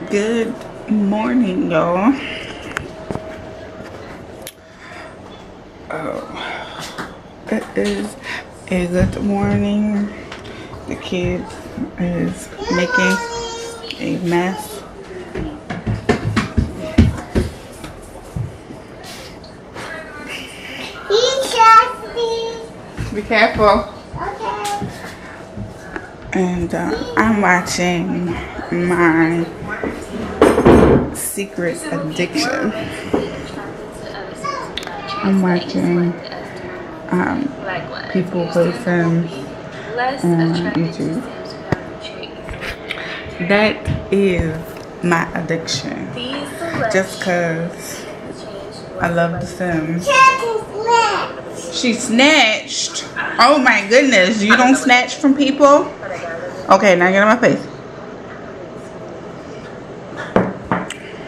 Good morning, y'all. It is a good morning. The kid is making a mess. Be careful. Okay. And I'm watching my secret addiction. I'm watching people play Sims on YouTube. That is my addiction. Just because I love the Sims. She snatched. Oh my goodness. You don't snatch from people? Okay, now get on my face.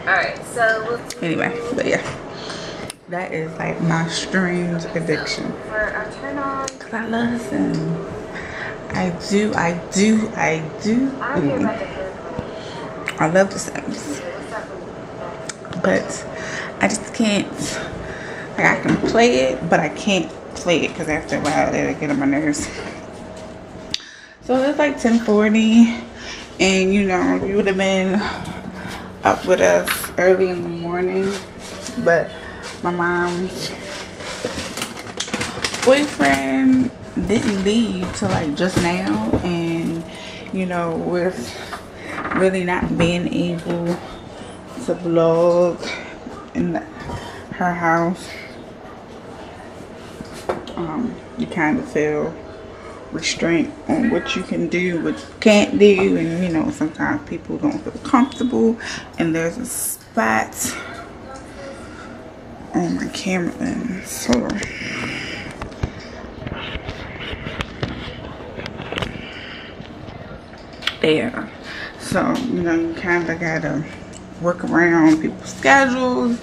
Alright, so anyway, but yeah. That is like my strange addiction. For our turn on. Cause I love Sims. I do. I love the Sims. But I just can't. Like, I can play it, but I can't play it because after a while it'll get on my nerves. So it's like 10:40, and you know, you would have been up with us early in the morning, but my mom's boyfriend didn't leave till like just now, and you know, with really not being able to vlog in her house, you kind of feel restraint on what you can do, what you can't do, and you know, sometimes people don't feel comfortable, and there's a spot on my camera lens. Hold on. There. So, you know, you kind of gotta work around people's schedules.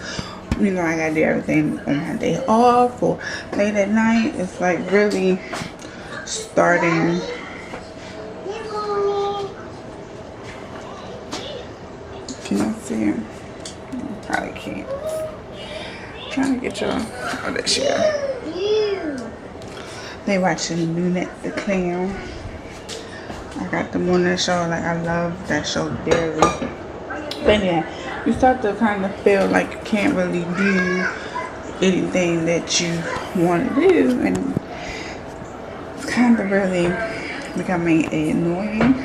You know, I gotta do everything on my day off or late at night. It's like really starting. Can I see him? Probably can't. I'm trying to get y'all. Oh, there she is. They watching Lunette the Clown. I got them on that show. Like, I love that show dearly. But yeah, you start to kind of feel like you can't really do anything that you want to do, and it's kind of really becoming annoying.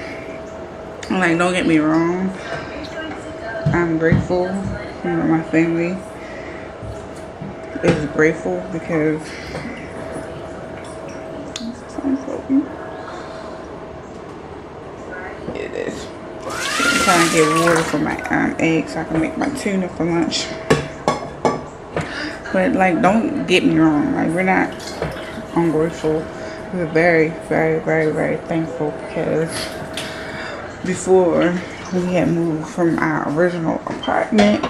Like, don't get me wrong, I'm grateful. You know, my family is grateful because it is. I'm trying to get water for my eggs so I can make my tuna for lunch. But like, don't get me wrong, like, we're not ungrateful. We're very, very, very, very thankful because before we had moved from our original apartment,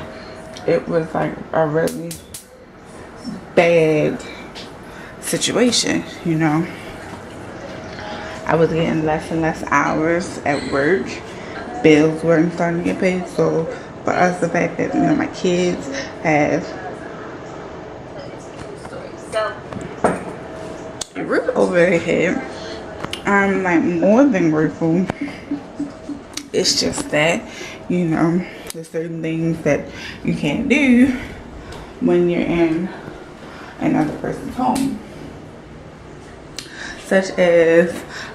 it was like a really bad situation, you know. I was getting less and less hours at work. Bills weren't starting to get paid. So for us, the fact that, you know, my kids have a roof over their head, I'm like more than grateful. It's just that, you know, there's certain things that you can't do when you're in another person's home, such as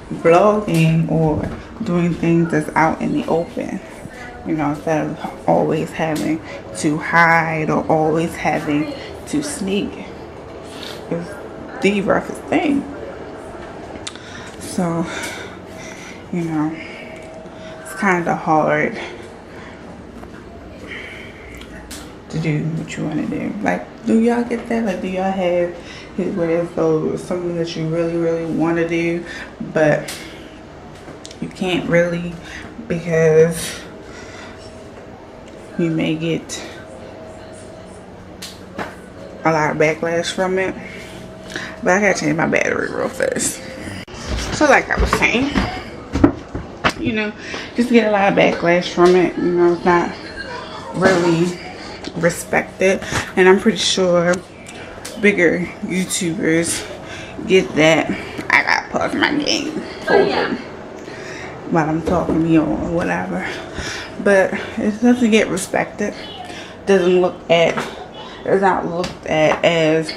vlogging or doing things that's out in the open, you know, instead of always having to hide or always having to sneak. It's the roughest thing. So, you know, it's kind of hard to do what you want to do. Like, do y'all get that? Like, do y'all have it where it's something that you really, really want to do, but you can't really because you may get a lot of backlash from it? But I gotta change my battery real fast. So like I was saying, you know, just get a lot of backlash from it. You know, it's not really respected, and I'm pretty sure bigger YouTubers get that. I gotta pause my game while I'm talking to you or whatever, but it doesn't get respected. Doesn't look at, it's not looked at as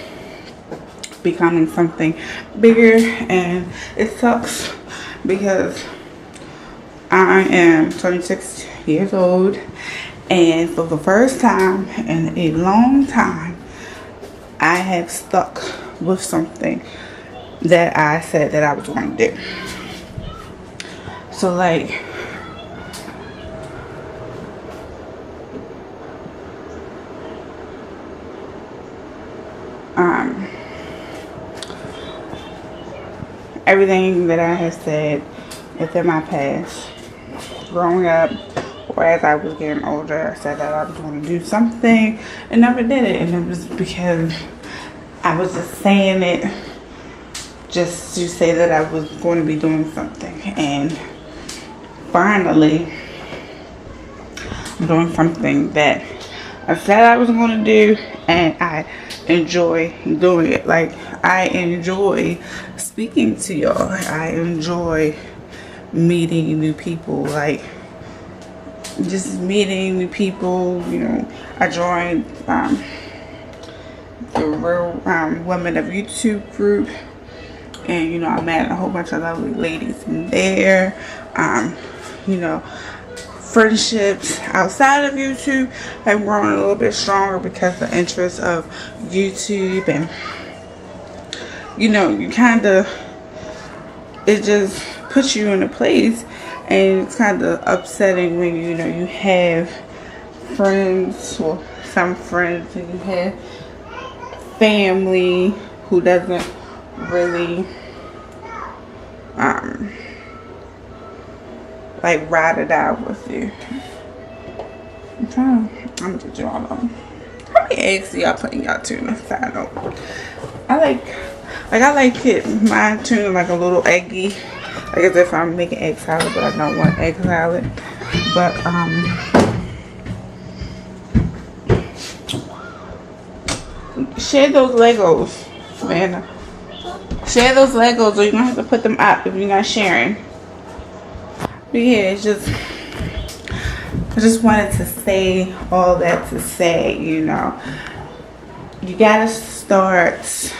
becoming something bigger, and it sucks because I am 26 years old, and for the first time in a long time I have stuck with something that I said that I was going to do. So like, everything that I have said within my past, growing up, or as I was getting older, I said that I was going to do something and never did it. And it was because I was just saying it just to say that I was going to be doing something. And finally, I'm doing something that I said I was going to do, and I enjoy doing it. Like, I enjoy speaking to y'all. I enjoy meeting new people, like just meeting new people. You know, I joined the Real Women of YouTube group, and you know, I met a whole bunch of lovely ladies in there. You know, friendships outside of YouTube have grown a little bit stronger because of the interest of YouTube, and you know, you kind of, it just puts you in a place, and it's kind of upsetting when you know you have friends, or some friends, and you have family who doesn't really like ride it out with you. I'm gonna get you all of them. How many eggs do y'all put in y'all tuna salad? I like it, my tuna like a little eggy, like as if I'm making egg salad, but I don't want egg salad. But share those Legos, man. Share those Legos, or you're gonna have to put them up if you're not sharing. But yeah, it's just, I just wanted to say all that to say, you know, you gotta start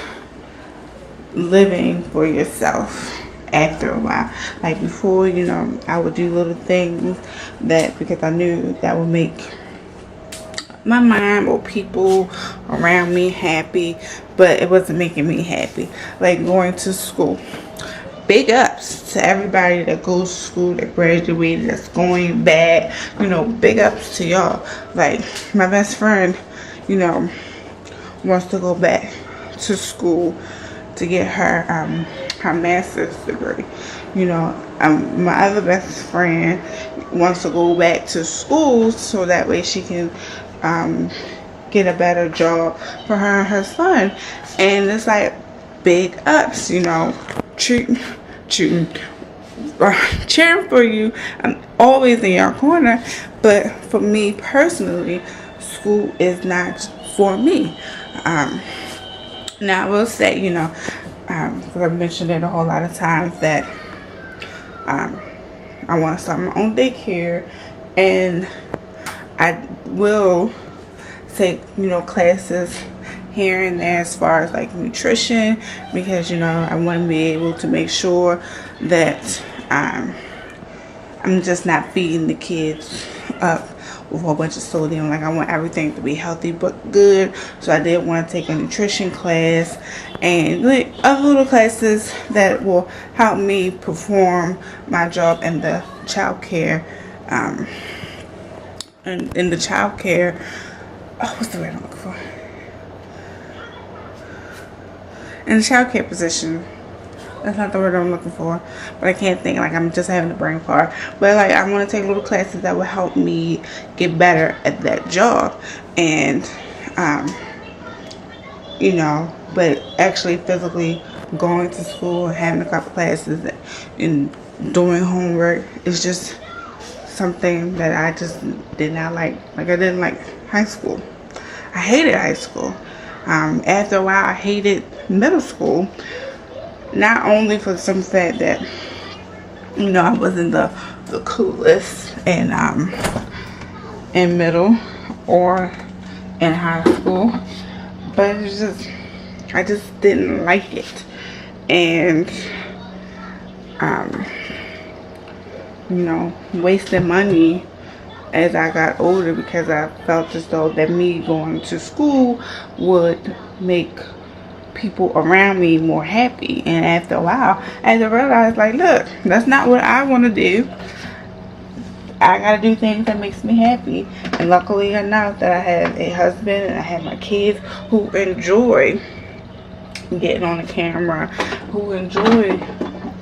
living for yourself after a while. Like before, you know, I would do little things that, because I knew that would make my mom or people around me happy, but it wasn't making me happy. Like going to school. Big ups to everybody that goes to school, that graduated, that's going back. You know, big ups to y'all. Like my best friend, you know, wants to go back to school to get her her master's degree. You know, my other best friend wants to go back to school so that way she can get a better job for her and her son. And it's like big ups, you know, cheering for you. I'm always in your corner, but for me personally, school is not for me. Now I will say, you know, because I've mentioned it a whole lot of times, that I want to start my own daycare, and I will take, you know, classes here and there as far as like nutrition, because you know, I want to be able to make sure that I'm just not feeding the kids up with a whole bunch of sodium. Like I want everything to be healthy but good. So I did want to take a nutrition class and like other little classes that will help me perform my job in the child care in the child care, what's the word I'm looking for? In the child care position. That's not the word I'm looking for, but I can't think. Like I'm just having a brain fart. But like I want to take little classes that will help me get better at that job, and you know, but actually physically going to school and having a couple classes and doing homework is just something that I just did not like. Like, I didn't like high school. I hated high school. After a while, I hated middle school. Not only for some fact that, you know, I wasn't the coolest in middle or in high school, but it's just, I just didn't like it. And you know, wasting money as I got older, because I felt as though that me going to school would make people around me more happy. And after a while, I realized, like, look, that's not what I want to do. I gotta do things that makes me happy. And luckily enough that I have a husband and I have my kids who enjoy getting on the camera, who enjoy,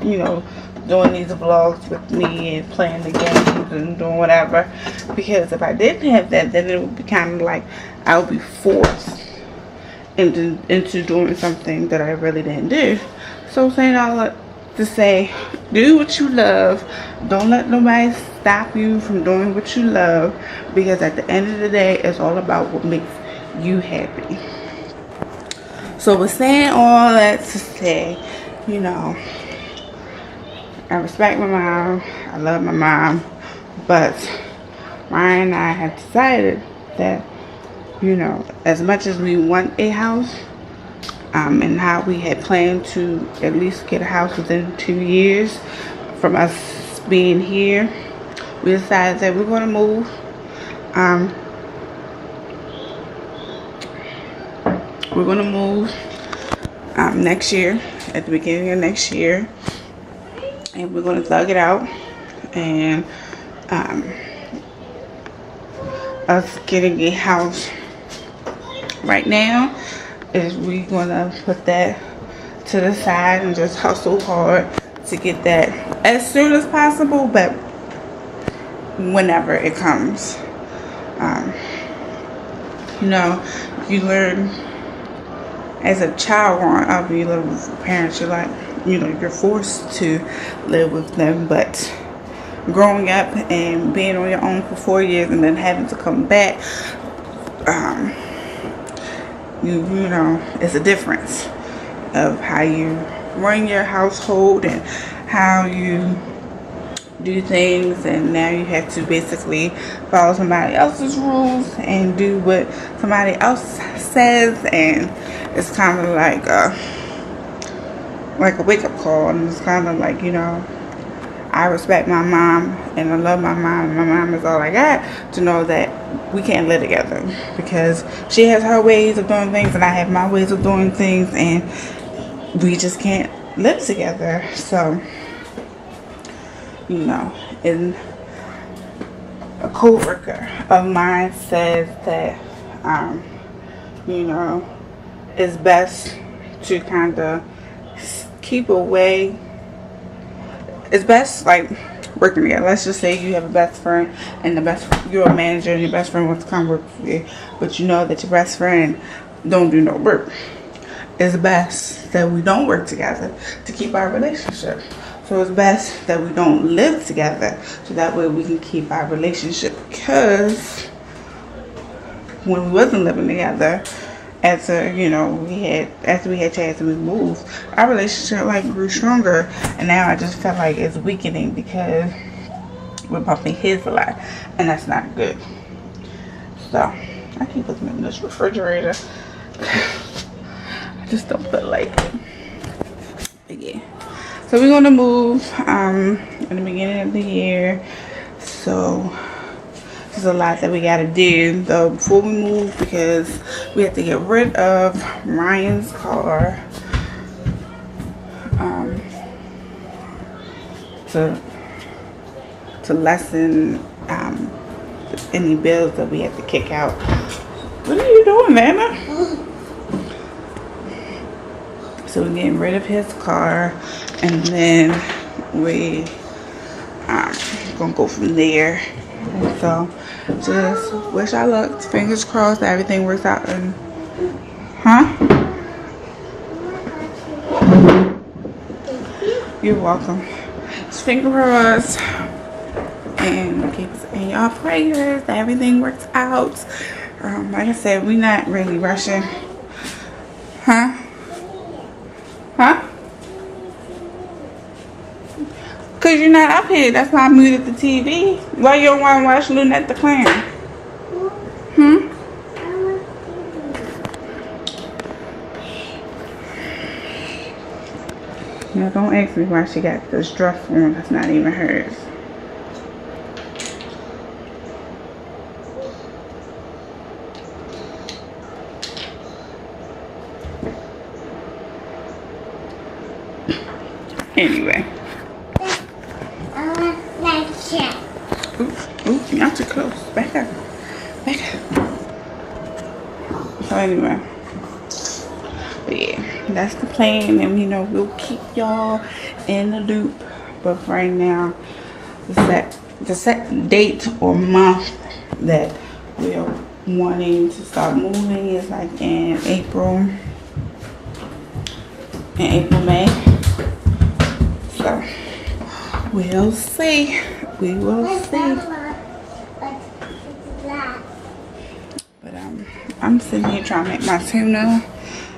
you know, doing these vlogs with me and playing the games and doing whatever. Because if I didn't have that, then it would be kind of like I would be forced into doing something that I really didn't do. So saying all that to say, do what you love. Don't let nobody stop you from doing what you love, because at the end of the day, it's all about what makes you happy. So with saying all that to say, you know, I respect my mom, I love my mom, but Ryan and I have decided that, you know, as much as we want a house, and how we had planned to at least get a house within 2 years from us being here, we decided that we're going to move. We're going to move next year, at the beginning of next year, and we're going to thug it out. And us getting a house right now is we're gonna put that to the side and just hustle hard to get that as soon as possible, but whenever it comes. You know, you learn as a child growing up, you live with your parents, you're like, you know, you're forced to live with them. But growing up and being on your own for 4 years and then having to come back, you know, it's a difference of how you run your household and how you do things. And now you have to basically follow somebody else's rules and do what somebody else says, and it's kind of like a wake-up call. And it's kind of like, you know, I respect my mom and I love my mom, and my mom is all I got, to know that we can't live together, because she has her ways of doing things and I have my ways of doing things, and we just can't live together. So, you know, and a co-worker of mine says that, you know, it's best to kind of keep away. It's best, like, working together. Let's just say you have a best friend, and you're a manager, and your best friend wants to come work for you, but you know that your best friend don't do no work. It's best that we don't work together to keep our relationship. So it's best that we don't live together, so that way we can keep our relationship. Because when we wasn't living together, after we had chance and we moved, our relationship like grew stronger, and now I just feel like it's weakening because we're bumping his a lot, and that's not good. So I keep looking in this refrigerator. I just don't feel like it. But yeah, so we're gonna move in the beginning of the year. So there's a lot that we gotta do though before we move, because we have to get rid of Ryan's car to lessen any bills that we have to kick out. What are you doing, Nana? So we're getting rid of his car, and then we gonna go from there. And so just wish I luck. Fingers crossed that everything works out. And you're welcome. Just finger crossed and keep us in y'all prayers that everything works out. Like I said, we not really rushing. Huh? Cause you're not up here. That's why I muted the TV. Why you don't want to watch Lunette the Clown? Now don't ask me why she got this dress on. That's not even hers. Anyway. Oops, y'all too close. Back up. So anyway. But yeah, that's the plan, and you know we'll keep y'all in the loop. But for right now, the set date or month that we're wanting to start moving is like in April, May. So we'll see. We will see. But I'm sitting here trying to make my tuna.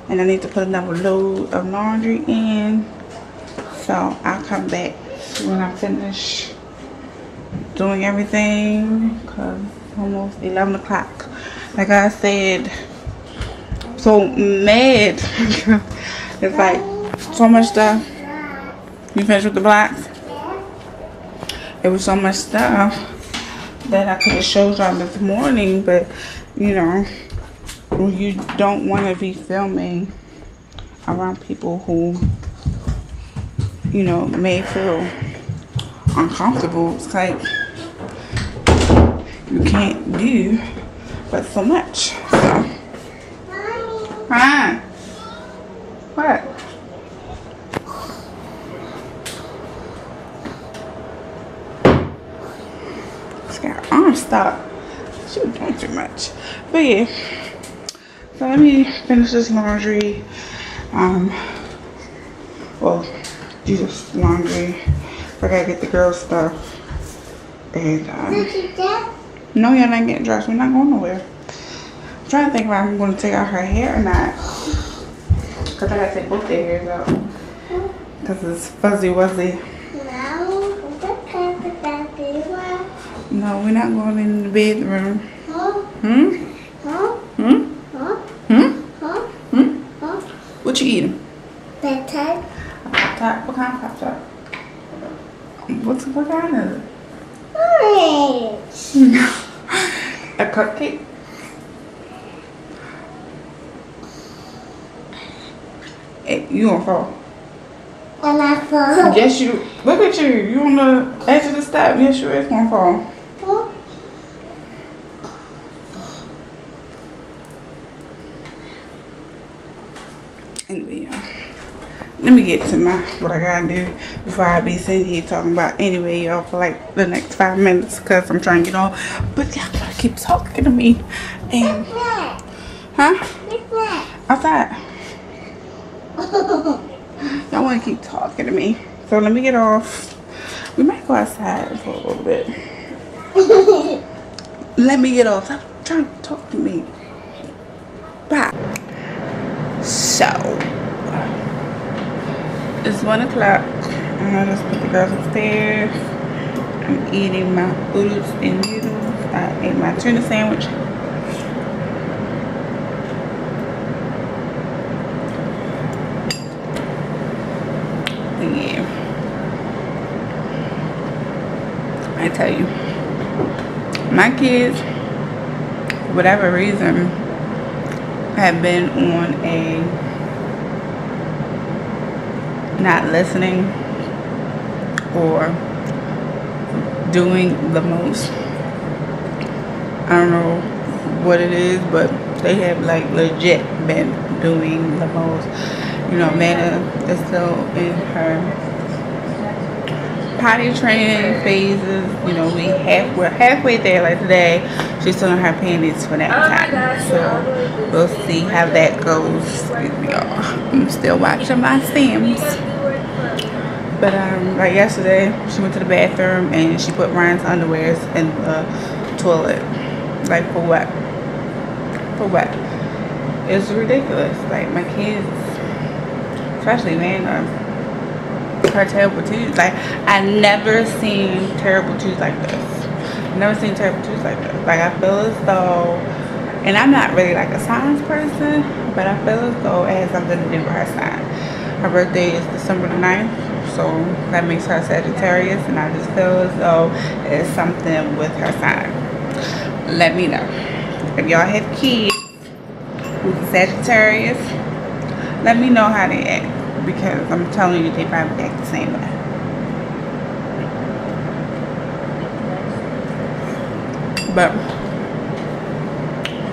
And I need to put another load of laundry in. So I'll come back when I finish doing everything. Because it's almost 11 o'clock. Like I said, so mad. It's like so much stuff. You finished with the blocks? It was so much stuff that I could have showed y'all this morning. But, you know, you don't want to be filming around people who, you know, may feel uncomfortable. It's like you can't do but so much. So, huh? What? This got arm stop. She was doing too much. But yeah. So let me finish this laundry. Well, do this laundry. I gotta get the girls' stuff. And no, you're not getting dressed. We're not going nowhere. I'm trying to think if I'm gonna take out her hair or not. Cause I gotta take both their hairs out. Cause it's fuzzy wuzzy. No, we're not going in the bedroom. What you eating? Pop-Tart. A Pop-Tart? What kind of Pop-Tart? What kind is it? Orange. A cupcake? Hey, you gonna fall. And I fall. Yes, you. Look at you. You on the edge of the step. Yes, you is gonna fall. Anyway, y'all, let me get to what I gotta do before I be sitting here talking about anyway, y'all, for like the next 5 minutes, because I'm trying to get on. But y'all gotta keep talking to me. And huh? Outside. Y'all wanna keep talking to me. So let me get off. We might go outside for a little bit. Let me get off. Stop trying to talk to me. Bye. So it's 1 o'clock. I just put the girls upstairs. I'm eating my oodles and noodles. I ate my tuna sandwich. Yeah, I tell you, my kids, for whatever reason, have been on a not listening or doing the most. I don't know what it is, but they have like legit been doing the most. You know, Amanda is still in her potty training phases. You know, we're halfway there. Like today, she's still in her panties for that time. So we'll see how that goes. I'm still watching my Sims. But like yesterday, she went to the bathroom and she put Ryan's underwears in the toilet. Like for what? For what? It's ridiculous. Like my kids, especially Nana, her terrible twos. Like I never seen terrible twos like this. Never seen terrible twos like this. Like I feel as though, and I'm not really like a signs person, but I feel as though it has something to do with her sign. Her birthday is December the 9th, so that makes her Sagittarius, and I just feel as though it's something with her sign. Let me know if y'all have kids who's Sagittarius. Let me know how they act, because I'm telling you, they probably act the same way. But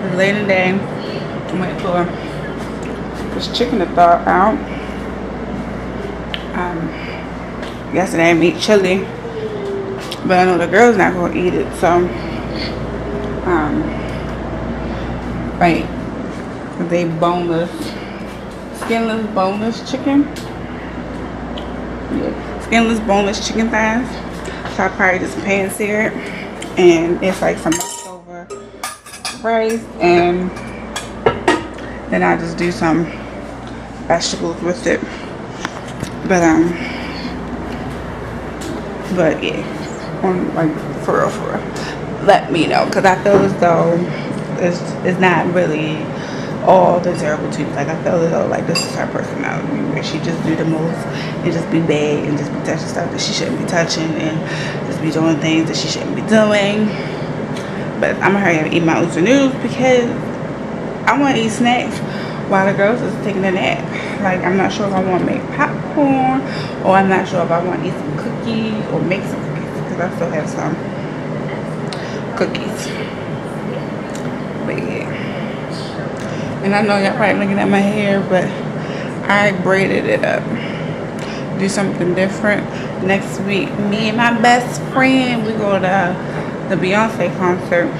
it's late in the day. I'm waiting for this chicken to thaw out. Yesterday I made chili, but I know the girl's not gonna eat it, so right, they boneless, skinless boneless chicken. Yeah, skinless boneless chicken thighs. So I probably just pan sear it, and it's like some leftover rice, and then I just do some vegetables with it. But yeah, on like for real, let me know, because I feel as though it's not really all the terrible twos. Like I feel as though like this is her personality, where she just do the most and just be bad and just be touching stuff that she shouldn't be touching and just be doing things that she shouldn't be doing. But I'm gonna hurry up and eat my Oops Noodles, because I want to eat snacks while the girls is taking a nap. Like I'm not sure if I want to make popcorn, or I'm not sure if I want to eat some cookies or make some cookies, because I still have some cookies. But yeah, and I know y'all probably looking at my hair, but I braided it up. Do something different. Next week, me and my best friend, we go to the Beyonce concert,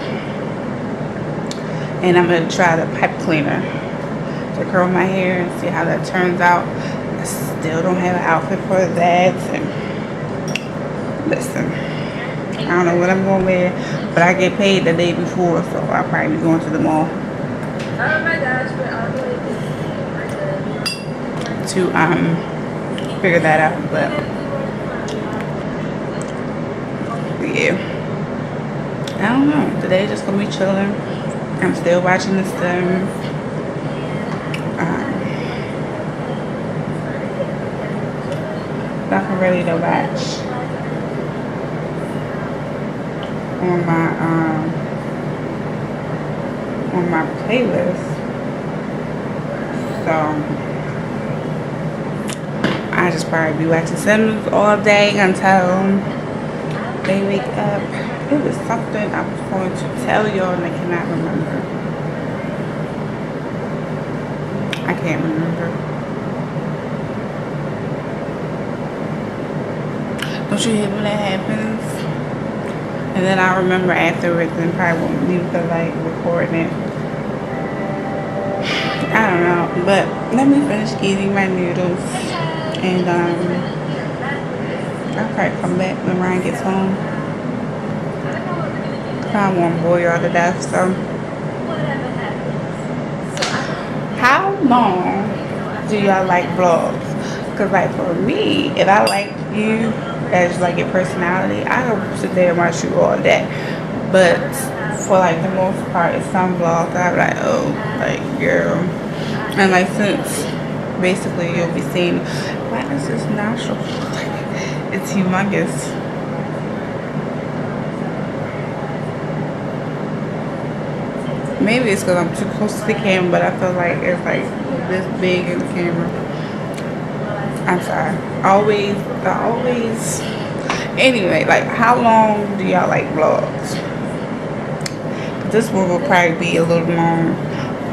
and I'm gonna try the pipe cleaner to curl my hair and see how that turns out. I still don't have an outfit for that. And listen, I don't know what I'm gonna wear, but I get paid the day before, so I'll probably be going to the mall to figure that out. But yeah, I don't know. Today just gonna be chilling. I'm still watching The Sims. Nothing really to watch on my playlist, so I just probably be watching Sims all day until they wake up. It was something I was going to tell y'all and I cannot remember. I can't remember. Don't you hate when that happens? And then I remember afterwards and probably won't even feel like recording it. I don't know. But let me finish eating my noodles. And I'll probably come back when Ryan gets home. I won't bore y'all to death, so. How long do y'all like vlogs? Because like for me, if I like you as like your personality, I can sit there and watch you all day. But for like the most part, it's some vlogs I'm like, oh, like girl. And like since basically you'll be seeing, why is this nostril? It's humongous. Maybe it's because I'm too close to the camera, but I feel like it's like this big in the camera. I'm sorry. Always. Anyway, like how long do y'all like vlogs? This one will probably be a little long,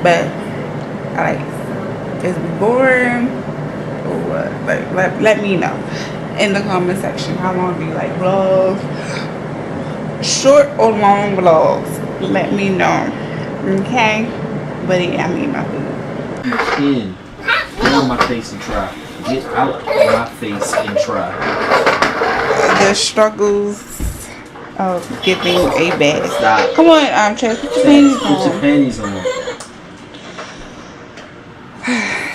but I like, is it boring or what? Like let me know in the comment section. How long do you like vlogs? Short or long vlogs? Let me know. Okay? But yeah, I mean my food. On my face and try. Get out of my face and try. The struggles of giving a bath. Stop. Come on, Chase, put your panties Put your on. panties on.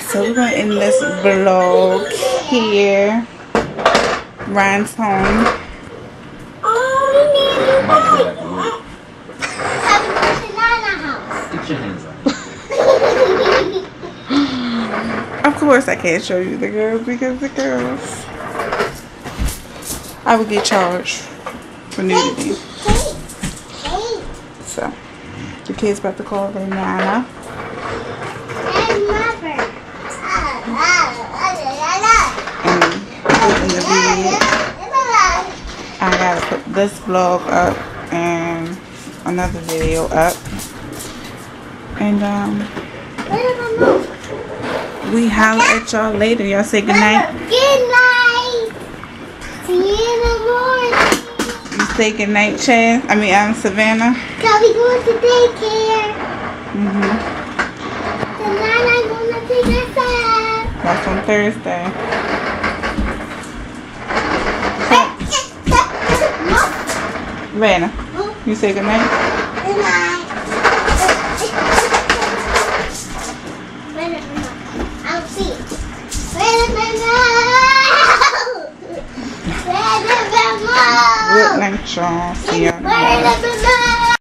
So we're gonna end this vlog here. Ryan's home. I'm about to go back to work. Banana house. Get your hands up. Of course I can't show you the girls because the girls, I would get charged for nudity. So the kids about to call their nana. And mother. And in the video, I gotta put this vlog up and another video up. And we holler at y'all later. Y'all say goodnight. Good night. See you in the morning. You say goodnight, Chad. I'm Savannah. Cause we going to daycare. Tonight I'm gonna take us out. That's on Thursday. Savannah, you say goodnight. Good night. I'll see you. Good night, y'all. See y'all tomorrow.